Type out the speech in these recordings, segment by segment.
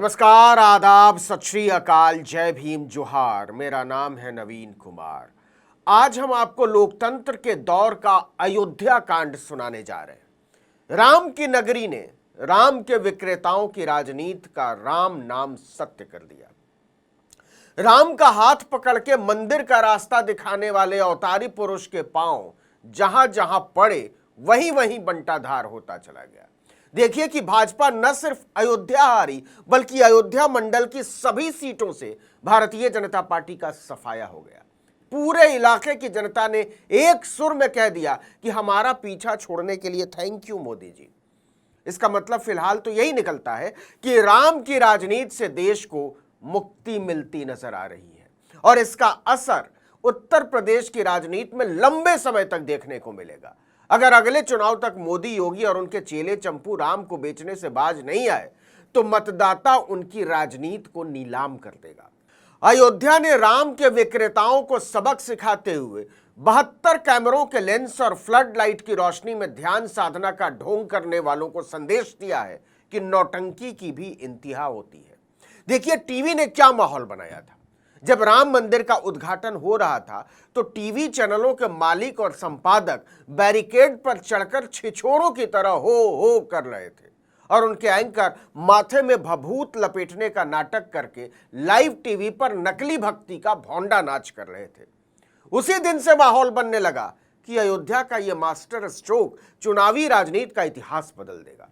नमस्कार, आदाब, सत श्री अकाल, जय भीम, जोहार। मेरा नाम है नवीन कुमार। आज हम आपको लोकतंत्र के दौर का अयोध्या कांड सुनाने जा रहे हैं। राम की नगरी ने राम के विक्रेताओं की राजनीति का राम नाम सत्य कर दिया। राम का हाथ पकड़ के मंदिर का रास्ता दिखाने वाले अवतारी पुरुष के पांव जहां जहां पड़े वहीं वहीं बंटाधार होता चला गया। देखिए कि भाजपा न सिर्फ अयोध्या हारी बल्कि अयोध्या मंडल की सभी सीटों से भारतीय जनता पार्टी का सफाया हो गया। पूरे इलाके की जनता ने एक सुर में कह दिया कि हमारा पीछा छोड़ने के लिए थैंक यू मोदी जी। इसका मतलब फिलहाल तो यही निकलता है कि राम की राजनीति से देश को मुक्ति मिलती नजर आ रही है और इसका असर उत्तर प्रदेश की राजनीति में लंबे समय तक देखने को मिलेगा। अगर अगले चुनाव तक मोदी, योगी और उनके चेले चंपू राम को बेचने से बाज नहीं आए तो मतदाता उनकी राजनीति को नीलाम कर देगा। अयोध्या ने राम के विक्रेताओं को सबक सिखाते हुए 72 कैमरों के लेंस और फ्लड लाइट की रोशनी में ध्यान साधना का ढोंग करने वालों को संदेश दिया है कि नौटंकी की भी इंतहा होती है। देखिए टीवी ने क्या माहौल बनाया था। जब राम मंदिर का उद्घाटन हो रहा था तो टीवी चैनलों के मालिक और संपादक बैरिकेड पर चढ़कर छिछोरों की तरह हो कर रहे थे और उनके एंकर माथे में भभूत लपेटने का नाटक करके लाइव टीवी पर नकली भक्ति का भौंडा नाच कर रहे थे। उसी दिन से माहौल बनने लगा कि अयोध्या का यह मास्टर स्ट्रोक चुनावी राजनीति का इतिहास बदल देगा।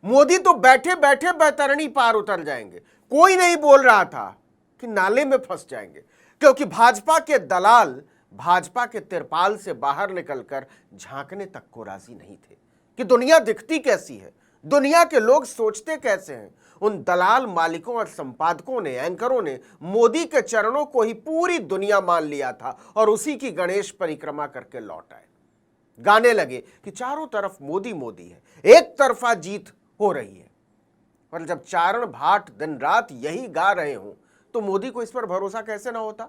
मोदी तो बैठे बैठे बैतरणी पार उतर जाएंगे। कोई नहीं बोल रहा था कि नाले में फंस जाएंगे, क्योंकि भाजपा के दलाल भाजपा के तिरपाल से बाहर निकलकर झांकने तक को राजी नहीं थे कि दुनिया दिखती कैसी है, दुनिया के लोग सोचते कैसे हैं। उन दलाल मालिकों और संपादकों ने, एंकरों ने मोदी के चरणों को ही पूरी दुनिया मान लिया था और उसी की गणेश परिक्रमा करके लौट आए। गाने लगे कि चारों तरफ मोदी मोदी है, एक तरफा जीत हो रही है। पर जब चारण भाट दिन रात यही गा रहे हों तो मोदी को इस पर भरोसा कैसे ना होता।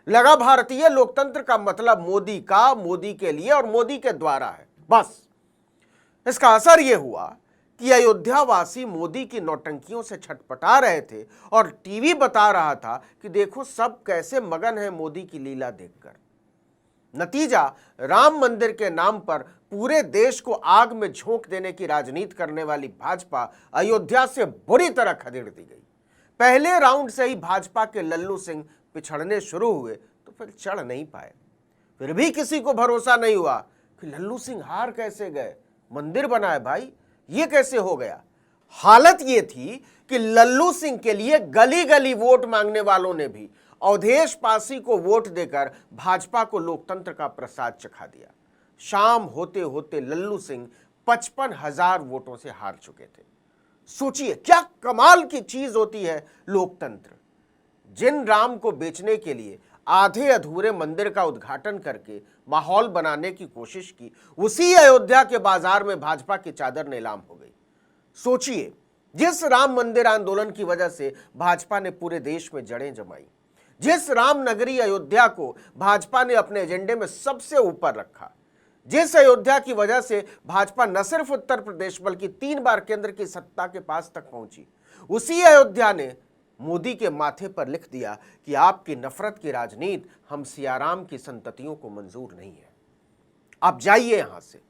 लगा भारतीय लोकतंत्र का मतलब मोदी का, मोदी के लिए और मोदी के द्वारा है। बस इसका असर यह हुआ कि अयोध्या वासी मोदी की नौटंकियों से छटपटा रहे थे और टीवी बता रहा था कि देखो सब कैसे मगन है मोदी की लीला देखकर। नतीजा, राम मंदिर के नाम पर पूरे देश को आग में झोंक देने की राजनीति करने वाली भाजपा अयोध्या से बुरी तरह खदेड़ दी गई। पहले राउंड से ही भाजपा के लल्लू सिंह पिछड़ने शुरू हुए तो फिर चढ़ नहीं पाए। फिर भी किसी को भरोसा नहीं हुआ कि लल्लू सिंह हार कैसे गए, मंदिर बना है भाई, ये कैसे हो गया। हालत ये थी कि लल्लू सिंह के लिए गली गली वोट मांगने वालों ने भी अवधेश पासी को वोट देकर भाजपा को लोकतंत्र का प्रसाद चखा दिया। शाम होते होते लल्लू सिंह 55,000 वोटों से हार चुके थे। सोचिए क्या कमाल की चीज होती है लोकतंत्र। जिन राम को बेचने के लिए आधे अधूरे मंदिर का उद्घाटन करके माहौल बनाने की कोशिश की, उसी अयोध्या के बाजार में भाजपा की चादर नीलाम हो गई। सोचिए जिस राम मंदिर आंदोलन की वजह से भाजपा ने पूरे देश में जड़ें जमाई, जिस राम नगरी अयोध्या को भाजपा ने अपने एजेंडे में सबसे ऊपर रखा, जिस अयोध्या की वजह से भाजपा न सिर्फ उत्तर प्रदेश बल्कि 3 बार केंद्र की सत्ता के पास तक पहुंची, उसी अयोध्या ने मोदी के माथे पर लिख दिया कि आपकी नफरत की राजनीति हम सियाराम की संततियों को मंजूर नहीं है। आप जाइए यहां से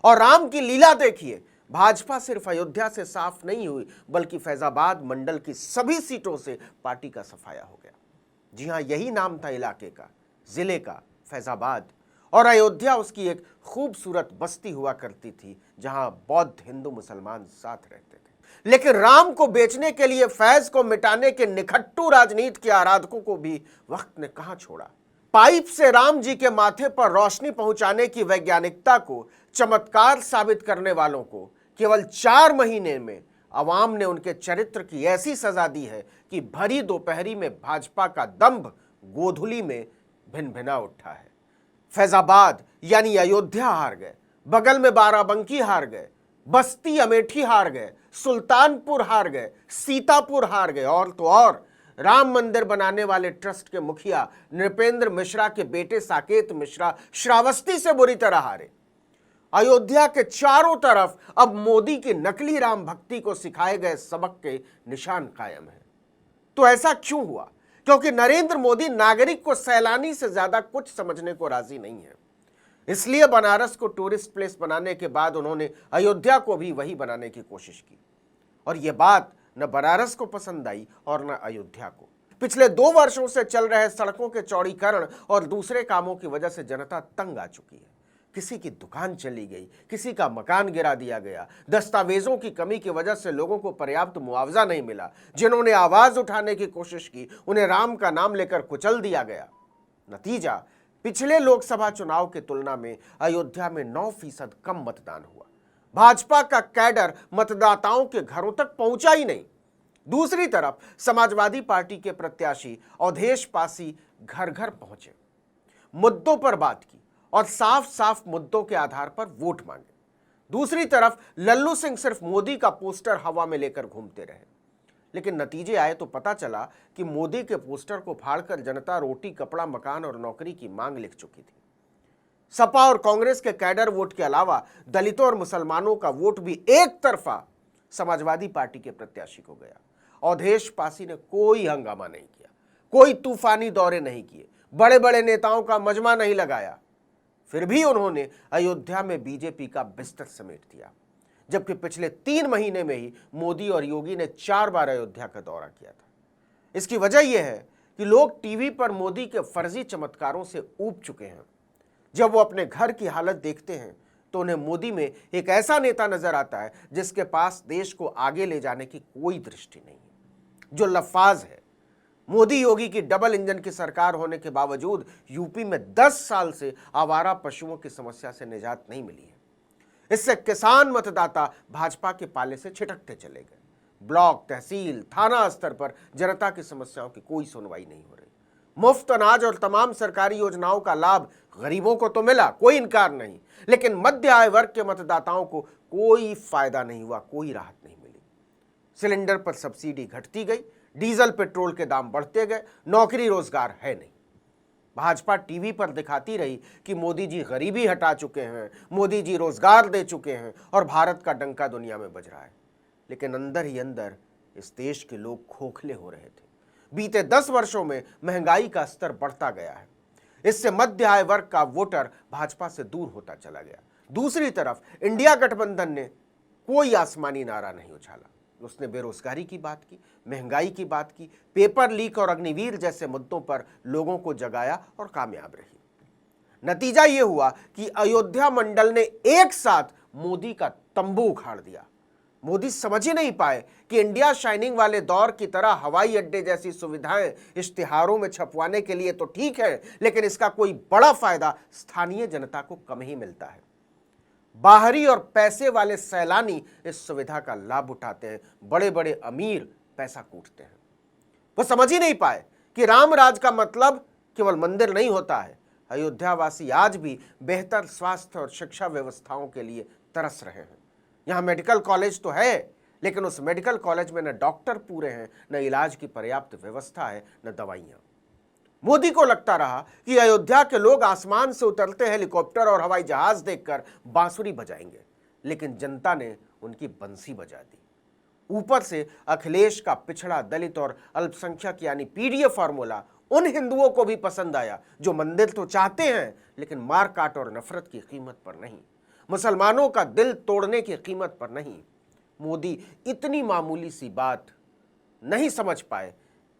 और राम की लीला देखिए। भाजपा सिर्फ अयोध्या से साफ नहीं हुई बल्कि फैजाबाद मंडल की सभी सीटों से पार्टी का सफाया हो गया। जी हां, यही नाम था इलाके का, जिले का, फैजाबाद। और अयोध्या उसकी एक खूबसूरत बस्ती हुआ करती थी जहां बौद्ध, हिंदू, मुसलमान साथ रहते थे। लेकिन राम को बेचने के लिए फैज को मिटाने के निखट्टू राजनीति के आराधकों को भी वक्त ने कहां छोड़ा। पाइप से राम जी के माथे पर रोशनी पहुंचाने की वैज्ञानिकता को चमत्कार साबित करने वालों को केवल 4 महीने में अवाम ने उनके चरित्र की ऐसी सजा दी है कि भरी दोपहरी में भाजपा का दंभ गोधुली में भिन भिना उठा है। फैजाबाद यानी अयोध्या हार गए, बगल में बाराबंकी हार गए, बस्ती अमेठी हार गए, सुल्तानपुर हार गए, सीतापुर हार गए और तो और राम मंदिर बनाने वाले ट्रस्ट के मुखिया नृपेंद्र मिश्रा के बेटे साकेत मिश्रा श्रावस्ती से बुरी तरह हारे। अयोध्या के चारों तरफ अब मोदी की नकली राम भक्ति को सिखाए गए सबक के निशान कायम हैं। तो ऐसा क्यों हुआ? क्योंकि नरेंद्र मोदी नागरिक को सैलानी से ज्यादा कुछ समझने को राजी नहीं है। इसलिए बनारस को टूरिस्ट प्लेस बनाने के बाद उन्होंने अयोध्या को भी वही बनाने की कोशिश की, और यह बात न बनारस को पसंद आई और न अयोध्या को। पिछले 2 वर्षों से चल रहे सड़कों के चौड़ीकरण और दूसरे कामों की वजह से जनता तंग आ चुकी है। किसी की दुकान चली गई, किसी का मकान गिरा दिया गया, दस्तावेजों की कमी की वजह से लोगों को पर्याप्त मुआवजा नहीं मिला, जिन्होंने आवाज उठाने की कोशिश की उन्हें राम का नाम लेकर कुचल दिया गया। नतीजा, पिछले लोकसभा चुनाव की तुलना में अयोध्या में 9% कम मतदान हुआ। भाजपा का कैडर मतदाताओं के घरों तक पहुंचा ही नहीं। दूसरी तरफ समाजवादी पार्टी के प्रत्याशी अवधेश पासी घर घर पहुंचे, मुद्दों पर बात की और साफ साफ मुद्दों के आधार पर वोट मांगे। दूसरी तरफ लल्लू सिंह सिर्फ मोदी का पोस्टर हवा में लेकर घूमते रहे, लेकिन नतीजे आए तो पता चला कि मोदी के पोस्टर को फाड़कर जनता रोटी, कपड़ा, मकान और नौकरी की मांग लिख चुकी थी। सपा और कांग्रेस के कैडर वोट के अलावा दलितों और मुसलमानों का वोट भी एक तरफा समाजवादी पार्टी के प्रत्याशी को गया। अवधेश पासी ने कोई हंगामा नहीं किया, कोई तूफानी दौरे नहीं किए, बड़े बड़े नेताओं का मजमा नहीं लगाया। फिर भी उन्होंने अयोध्या में बीजेपी का बिस्तर समेट दिया, जबकि पिछले 3 महीने में ही मोदी और योगी ने 4 बार अयोध्या का दौरा किया था। इसकी वजह यह है कि लोग टीवी पर मोदी के फर्जी चमत्कारों से ऊब चुके हैं। जब वो अपने घर की हालत देखते हैं तो उन्हें मोदी में एक ऐसा नेता नजर आता है जिसके पास देश को आगे ले जाने की कोई दृष्टि नहीं है, जो लफाज है। मोदी योगी की डबल इंजन की सरकार होने के बावजूद यूपी में 10 साल से आवारा पशुओं की समस्या से निजात नहीं मिली है। इससे किसान मतदाता भाजपा के पाले से छिटकते चले गए। ब्लॉक, तहसील, थाना स्तर पर जनता की समस्याओं की कोई सुनवाई नहीं हो रही। मुफ्त अनाज और तमाम सरकारी योजनाओं का लाभ गरीबों को तो मिला, कोई इनकार नहीं, लेकिन मध्य आय वर्ग के मतदाताओं को कोई फायदा नहीं हुआ, कोई राहत नहीं मिली। सिलेंडर पर सब्सिडी घटती गई, डीजल पेट्रोल के दाम बढ़ते गए, नौकरी रोजगार है नहीं। भाजपा टीवी पर दिखाती रही कि मोदी जी गरीबी हटा चुके हैं, मोदी जी रोजगार दे चुके हैं और भारत का डंका दुनिया में बज रहा है, लेकिन अंदर ही अंदर इस देश के लोग खोखले हो रहे थे। बीते 10 वर्षों में महंगाई का स्तर बढ़ता गया है। इससे मध्य आय वर्ग का वोटर भाजपा से दूर होता चला गया। दूसरी तरफ इंडिया गठबंधन ने कोई आसमानी नारा नहीं उछाला। उसने बेरोजगारी की बात की, महंगाई की बात की, पेपर लीक और अग्निवीर जैसे मुद्दों पर लोगों को जगाया और कामयाब रही। नतीजा यह हुआ कि अयोध्या मंडल ने एक साथ मोदी का तंबू उखाड़ दिया। मोदी समझ ही नहीं पाए कि इंडिया शाइनिंग वाले दौर की तरह हवाई अड्डे जैसी सुविधाएं इश्तिहारों में छपवाने के लिए तो ठीक है, लेकिन इसका कोई बड़ा फायदा स्थानीय जनता को कम ही मिलता है। बाहरी और पैसे वाले सैलानी इस सुविधा का लाभ उठाते हैं, बड़े बड़े अमीर पैसा कूटते हैं। वो समझ ही नहीं पाए कि राम राज का मतलब केवल मंदिर नहीं होता है। अयोध्यावासी आज भी बेहतर स्वास्थ्य और शिक्षा व्यवस्थाओं के लिए तरस रहे हैं। यहाँ मेडिकल कॉलेज तो है, लेकिन उस मेडिकल कॉलेज में न डॉक्टर पूरे हैं, न इलाज की पर्याप्त व्यवस्था है, न दवाइयाँ। मोदी को लगता रहा कि अयोध्या के लोग आसमान से उतरते हेलीकॉप्टर और हवाई जहाज देखकर बांसुरी बजाएंगे, लेकिन जनता ने उनकी बंसी बजा दी। ऊपर से अखिलेश का पिछड़ा, दलित और अल्पसंख्यक यानी पीडीए फार्मूला उन हिंदुओं को भी पसंद आया जो मंदिर तो चाहते हैं, लेकिन मार काट और नफरत की कीमत पर नहीं, मुसलमानों का दिल तोड़ने की कीमत पर नहीं। मोदी इतनी मामूली सी बात नहीं समझ पाए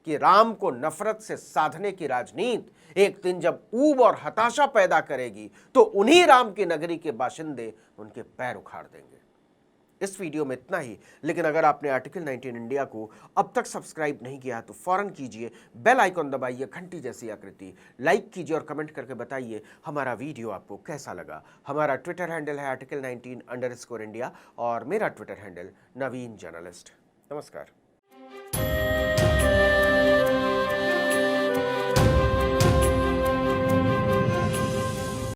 कि राम को नफरत से साधने की राजनीति एक दिन जब ऊब और हताशा पैदा करेगी तो उन्हीं राम की नगरी के बाशिंदे उनके पैर उखाड़ देंगे। इस वीडियो में इतना ही, लेकिन अगर आपने आर्टिकल 19 इंडिया को अब तक सब्सक्राइब नहीं किया तो फौरन कीजिए, बेल आइकॉन दबाइए, घंटी जैसी आकृति, लाइक कीजिए और कमेंट करके बताइए हमारा वीडियो आपको कैसा लगा। हमारा ट्विटर हैंडल है article19_India और मेरा ट्विटर हैंडल नवीन जर्नलिस्ट। नमस्कार।